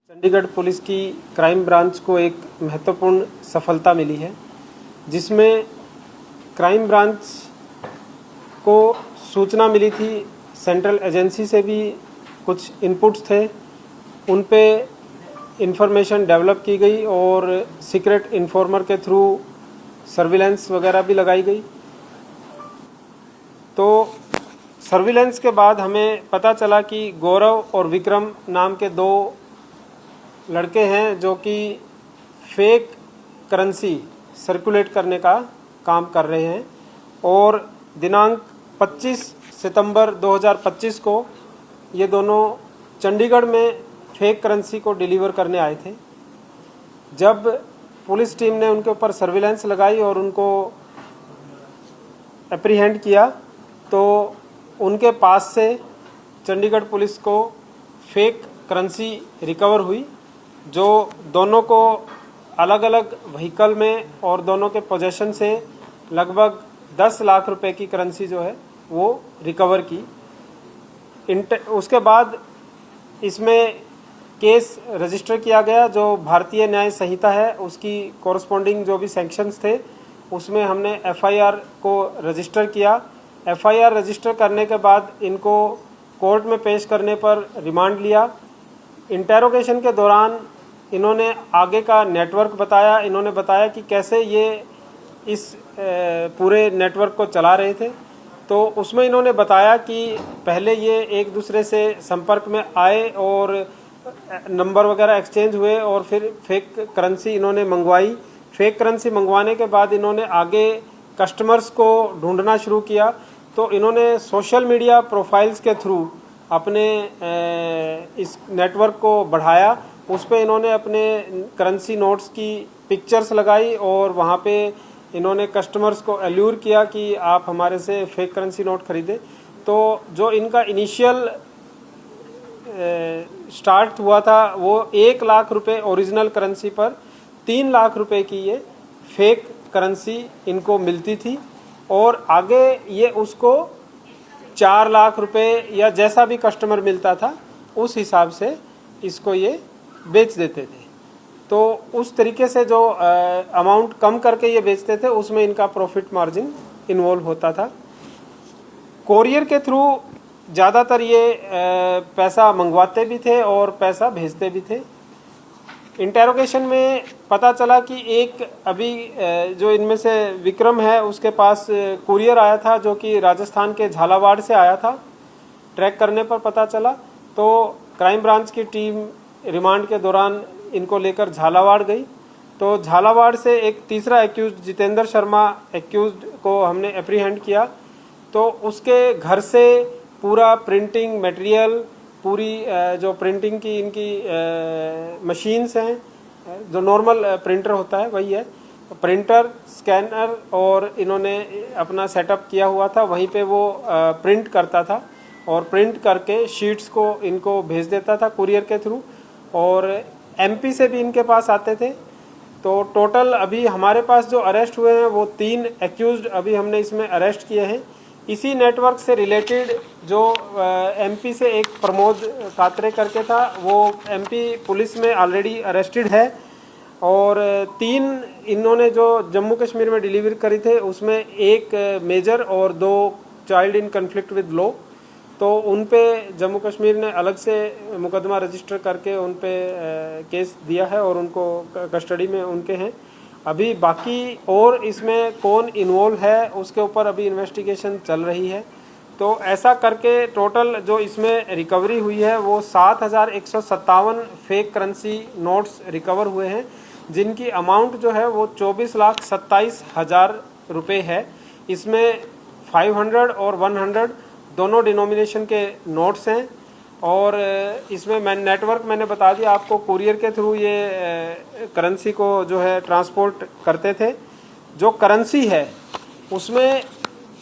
Chandigarh police की crime branch को एक महत्वपूर्ण सफलता मिली है, जिसमें क्राइम ब्रांच को सूचना मिली थी, सेंट्रल एजेंसी से भी कुछ इनपुट्स थे, उन पे इंफॉर्मेशन डेवलप की गई और सीक्रेट इन्फॉर्मर के थ्रू सर्विलेंस वगैरह भी लगाई गई। तो सर्विलेंस के बाद हमें पता चला कि गौरव और विक्रम नाम के दो लड़के हैं जो कि फेक करेंसी सर्कुलेट करने का काम कर रहे हैं और दिनांक 25 सितंबर 2025 को ये दोनों चंडीगढ़ में फेक करेंसी को डिलीवर करने आए थे। जब पुलिस टीम ने उनके ऊपर सर्विलेंस लगाई और उनको एप्रीहेंड किया तो उनके पास से चंडीगढ़ पुलिस को फेक करेंसी रिकवर हुई, जो दोनों को अलग अलग व्हीकल में और दोनों के पोजेशन से लगभग 10 लाख रुपए की करेंसी जो है वो रिकवर की। उसके बाद इसमें केस रजिस्टर किया गया, जो भारतीय न्याय संहिता है उसकी कॉरस्पॉन्डिंग जो भी सैंक्शंस थे उसमें हमने एफआईआर को रजिस्टर किया। एफआईआर रजिस्टर करने के बाद इनको कोर्ट में पेश करने पर रिमांड लिया। इंटेरोगेशन के दौरान इन्होंने आगे का नेटवर्क बताया। इन्होंने बताया कि कैसे ये इस पूरे नेटवर्क को चला रहे थे। तो उसमें इन्होंने बताया कि पहले ये एक दूसरे से संपर्क में आए और नंबर वगैरह एक्सचेंज हुए और फिर फेक करेंसी इन्होंने मंगवाई। फेक करेंसी मंगवाने के बाद इन्होंने आगे कस्टमर्स को ढूंढना शुरू किया। तो इन्होंने सोशल मीडिया प्रोफाइल्स के थ्रू अपने इस नेटवर्क को बढ़ाया। उस पे इन्होंने अपने करेंसी नोट्स की पिक्चर्स लगाई और वहाँ पे इन्होंने कस्टमर्स को एल्यूर किया कि आप हमारे से फेक करेंसी नोट खरीदें। तो जो इनका इनिशियल स्टार्ट हुआ था वो 1 लाख रुपए ओरिजिनल करेंसी पर 3 लाख रुपए की ये फेक करेंसी इनको मिलती थी और आगे ये उसको 4 लाख रुपए या जैसा भी कस्टमर मिलता था उस हिसाब से इसको ये बेच देते थे। तो उस तरीके से जो अमाउंट कम करके ये बेचते थे उसमें इनका प्रॉफिट मार्जिन इन्वॉल्व होता था। कोरियर के थ्रू ज़्यादातर ये पैसा मंगवाते भी थे और पैसा भेजते भी थे। इंटेरोगेशन में पता चला कि एक अभी जो इनमें से विक्रम है उसके पास कुरियर आया था जो कि राजस्थान के झालावाड़ से आया था। ट्रैक करने पर पता चला तो क्राइम ब्रांच की टीम रिमांड के दौरान इनको लेकर झालावाड़ गई। तो झालावाड़ से एक तीसरा एक्यूज्ड जितेंद्र शर्मा एक्यूज्ड को हमने एप्रीहेंड किया। तो उसके घर से पूरा प्रिंटिंग मटेरियल, पूरी जो प्रिंटिंग की इनकी मशीन्स हैं, जो नॉर्मल प्रिंटर होता है वही है, प्रिंटर, स्कैनर और इन्होंने अपना सेटअप किया हुआ था। वहीं पे वो प्रिंट करता था और प्रिंट करके शीट्स को इनको भेज देता था कुरियर के थ्रू और एमपी से भी इनके पास आते थे। तो टोटल अभी हमारे पास जो अरेस्ट हुए हैं वो 3 एक्यूज्ड अभी हमने इसमें अरेस्ट किए हैं। इसी नेटवर्क से रिलेटेड जो एमपी से एक प्रमोद कात्रे करके था वो एमपी पुलिस में ऑलरेडी अरेस्टेड है और 3 इन्होंने जो जम्मू कश्मीर में डिलीवर करी थे उसमें एक मेजर और 2 child in conflict with law. तो उन पे जम्मू कश्मीर ने अलग से मुकदमा रजिस्टर करके उन पे केस दिया है और उनको कस्टडी में उनके हैं। अभी बाकी और इसमें कौन इन्वॉल्व है उसके ऊपर अभी इन्वेस्टिगेशन चल रही है। तो ऐसा करके टोटल जो इसमें रिकवरी हुई है वो 7,157 फेक करेंसी नोट्स रिकवर हुए हैं, जिनकी अमाउंट जो है वो 24,27,000 रुपये है। इसमें 500 और 100 दोनों डिनोमिनेशन के नोट्स हैं और इसमें नेटवर्क मैंने बता दिया आपको, कुरियर के थ्रू ये करेंसी को जो है ट्रांसपोर्ट करते थे। जो करेंसी है उसमें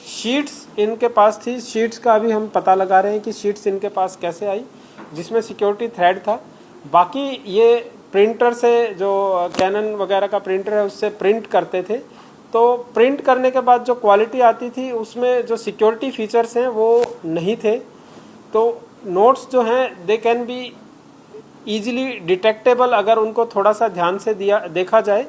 शीट्स इनके पास थी। शीट्स का अभी हम पता लगा रहे हैं कि शीट्स इनके पास कैसे आई, जिसमें सिक्योरिटी थ्रेड था। बाकी ये प्रिंटर से, जो कैनन वगैरह का प्रिंटर है उससे प्रिंट करते थे। तो प्रिंट करने के बाद जो क्वालिटी आती थी उसमें जो सिक्योरिटी फीचर्स हैं वो नहीं थे। तो नोट्स जो हैं they can be easily detectable अगर उनको थोड़ा सा ध्यान से देखा जाए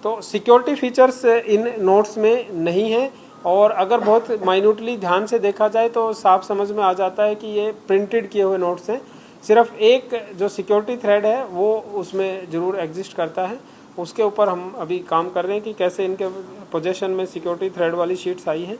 तो सिक्योरिटी फीचर्स इन नोट्स में नहीं है, और अगर बहुत माइन्यूटली ध्यान से देखा जाए तो साफ समझ में आ जाता है कि ये प्रिंटेड किए हुए नोट्स हैं। सिर्फ एक जो सिक्योरिटी थ्रेड है वो उसमें ज़रूर एग्जिस्ट करता है, उसके ऊपर हम अभी काम कर रहे हैं कि कैसे इनके पोजेशन में सिक्योरिटी थ्रेड वाली शीट्स आई हैं।